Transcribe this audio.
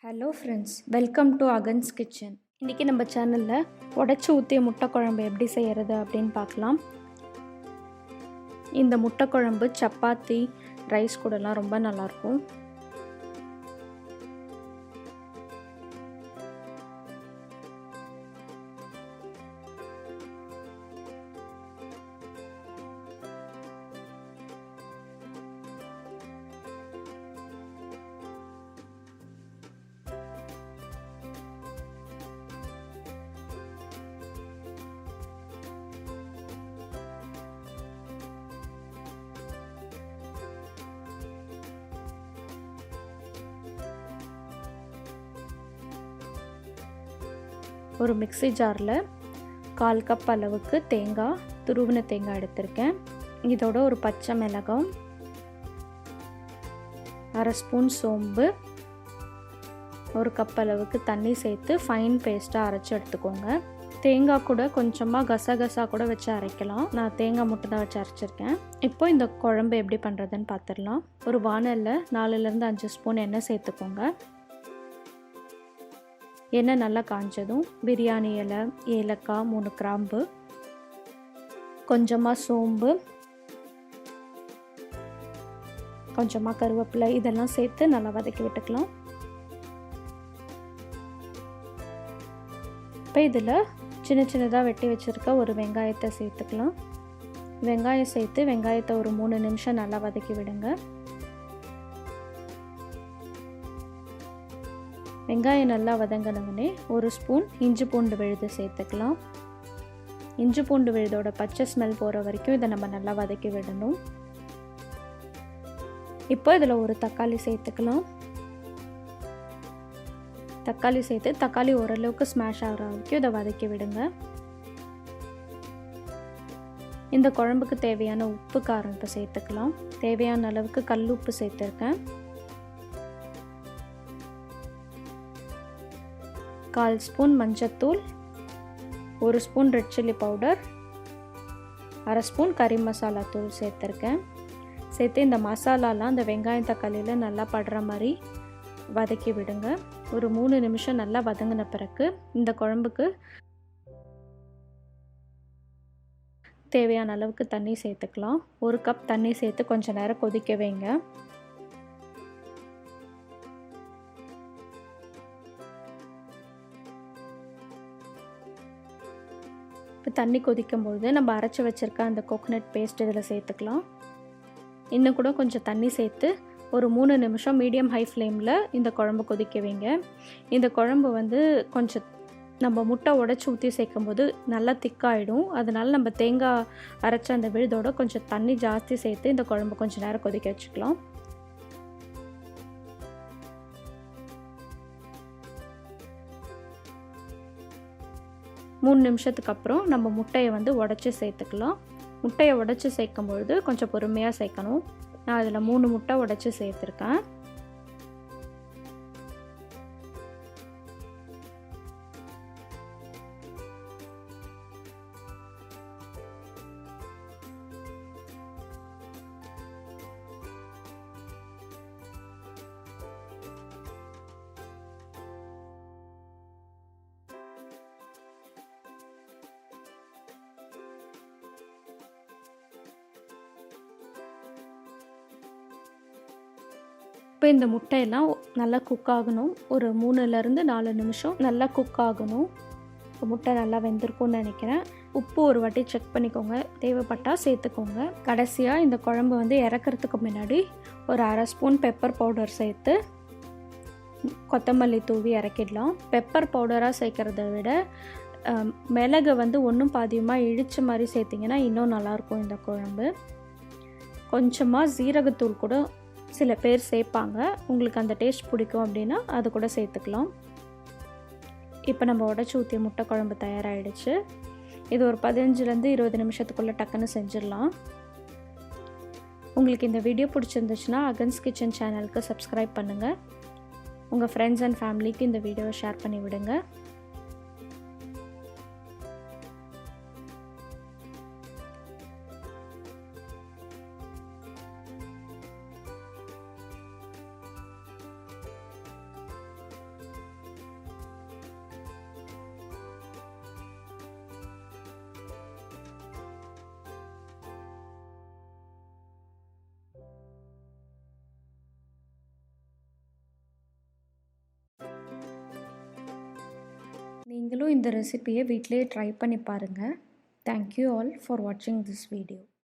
Hello friends, welcome to அகன்ஸ் kitchen. இன்றைக்கி நம்ம சேனலில் உடச்சி ஊற்றிய முட்டை குழம்பு எப்படி செய்கிறது அப்படின்னு பார்க்கலாம். இந்த முட்டை குழம்பு சப்பாத்தி, ரைஸ் கூடலாம் ரொம்ப நல்லாயிருக்கும். ஒரு மிக்ஸி ஜாரில் 1/4 கப் அளவுக்கு தேங்காய், துருவின தேங்காய் எடுத்திருக்கேன். இதோட ஒரு பச்சை மிளகாய், 1/2 ஸ்பூன் சோம்பு, 1 கப் அளவுக்கு தண்ணி சேர்த்து ஃபைன் பேஸ்ட்டாக அரைச்சி எடுத்துக்கோங்க. தேங்காய் கூட கொஞ்சமாக கசகசா கூட வச்சு அரைக்கலாம். நான் தேங்காய் மட்டும் தான் வச்சு அரைச்சிருக்கேன். இப்போ இந்த குழம்பு எப்படி பண்ணுறதுன்னு பார்த்துடலாம். ஒரு வானலில் 4லேருந்து 5 ஸ்பூன் எண்ணெய் சேர்த்துக்கோங்க. எண்ணெய் நல்லா காஞ்சதும் பிரியாணி இலை, ஏலக்காய், 3 கிராம்பு, கொஞ்சமாக சோம்பு, கொஞ்சமாக கருவேப்பிலை இதெல்லாம் சேர்த்து நல்லா வதக்கி விட்டுக்கலாம். இப்போ இதில் சின்ன சின்னதாக வெட்டி வச்சுருக்க ஒரு வெங்காயத்தை சேர்த்துக்கலாம். வெங்காயம் சேர்த்து வெங்காயத்தை ஒரு 3 நிமிஷம் நல்லா வதக்கி விடுங்க. வெங்காயம் நல்லா வதங்கினவுடனே 1 ஸ்பூன் இஞ்சி பூண்டு விழுது சேர்த்துக்கலாம். இஞ்சி பூண்டு விழுதோட பச்சை ஸ்மெல் போகிற வரைக்கும் இதை நம்ம நல்லா வதக்கி விடணும். இப்போ இதில் ஒரு தக்காளி சேர்த்துக்கலாம். தக்காளி சேர்த்து தக்காளி ஓரளவுக்கு ஸ்மாஷ் ஆகிற வரைக்கும் இதை வதக்கி விடுங்க. இந்த குழம்புக்கு தேவையான உப்பு, காரம் இப்போ சேர்த்துக்கலாம். தேவையான அளவுக்கு கல் உப்பு சேர்த்துருக்கேன். 1/4 ஸ்பூன் மஞ்சத்தூள், 1 spoon red chilli powder, 1/2 spoon கறி மசாலா தூள் சேர்த்துருக்கேன். சேர்த்து இந்த மசாலாலாம் அந்த வெங்காயம் தக்காளியில் நல்லா படுற மாதிரி வதக்கி விடுங்க. ஒரு 3 நிமிஷம் நல்லா வதங்கின பிறகு இந்த குழம்புக்கு தேவையான அளவுக்கு தண்ணி சேர்த்துக்கலாம். 1 கப் தண்ணி சேர்த்து கொஞ்சம் நேரம் கொதிக்க வைங்க. இப்போ தண்ணி கொதிக்கும்போது நம்ம அரைச்சி வச்சுருக்க அந்த கோகோனட் பேஸ்ட் இதில் சேர்த்துக்கலாம். இன்னும் கூட கொஞ்சம் தண்ணி சேர்த்து ஒரு 3 நிமிஷம் மீடியம் ஹை ஃப்ளேமில் இந்த குழம்பு கொதிக்க வைங்க. இந்த குழம்பு கொஞ்சம் நம்ம முட்டை உடச்சி ஊற்றி சேர்க்கும்போது நல்லா திக்காயிடும். அதனால் நம்ம தேங்காய் அரைச்ச அந்த விழுதோட கொஞ்சம் தண்ணி ஜாஸ்தி சேர்த்து இந்த குழம்பு கொஞ்சம் நேரம் கொதிக்க வச்சுக்கலாம். மூணு நிமிஷத்துக்கு அப்புறம் நம்ம முட்டையை உடச்சி சேர்த்துக்கலாம். முட்டையை உடச்சி சேர்க்கும்பொழுது கொஞ்சம் பொறுமையாக சேர்க்கணும். நான் அதில் 3 முட்டை உடச்சி சேர்த்துருக்கேன். இப்போ இந்த முட்டையெல்லாம் நல்லா குக் ஆகணும். ஒரு 3லேருந்து 4 நிமிஷம் நல்லா குக் ஆகணும். இப்போ முட்டை நல்லா வெந்திருக்கும்னு நினைக்கிறேன். உப்பு ஒரு வாட்டி செக் பண்ணிக்கோங்க, தேவைப்பட்டால் சேர்த்துக்கோங்க. கடைசியாக இந்த குழம்பு இறக்கிறதுக்கு முன்னாடி ஒரு 1/2 ஸ்பூன் பெப்பர் பவுடர் சேர்த்து கொத்தமல்லி தூவி இறக்கிடலாம். பெப்பர் பவுடராக சேர்க்குறத விட மிளகு ஒன்றும் பாதியமாக இடித்த மாதிரி சேர்த்திங்கன்னா இன்னும் நல்லாயிருக்கும் இந்த குழம்பு. கொஞ்சமாக ஜீரகத்தூள் கூட சில பேர் சேர்ப்பாங்க. உங்களுக்கு அந்த டேஸ்ட் பிடிக்கும் அப்படின்னா அது கூட சேர்த்துக்கலாம். இப்போ நம்ம உடச்சி ஊற்றிய முட்டை குழம்பு தயாராகிடுச்சு. இது ஒரு 15லேருந்து 20 நிமிஷத்துக்குள்ளே டக்குன்னு செஞ்சிடலாம். உங்களுக்கு இந்த வீடியோ பிடிச்சிருந்துச்சுன்னா அகன்ஸ் கிச்சன் சேனலுக்கு சப்ஸ்கிரைப் பண்ணுங்கள். உங்கள் ஃப்ரெண்ட்ஸ் அண்ட் ஃபேமிலிக்கு இந்த வீடியோவை ஷேர் பண்ணி விடுங்க. நீங்களும் இந்த ரெசிபியை வீட்டிலேயே ட்ரை பண்ணி பாருங்கள். தேங்க்யூ ஆல் ஃபார் வாட்சிங் திஸ் வீடியோ.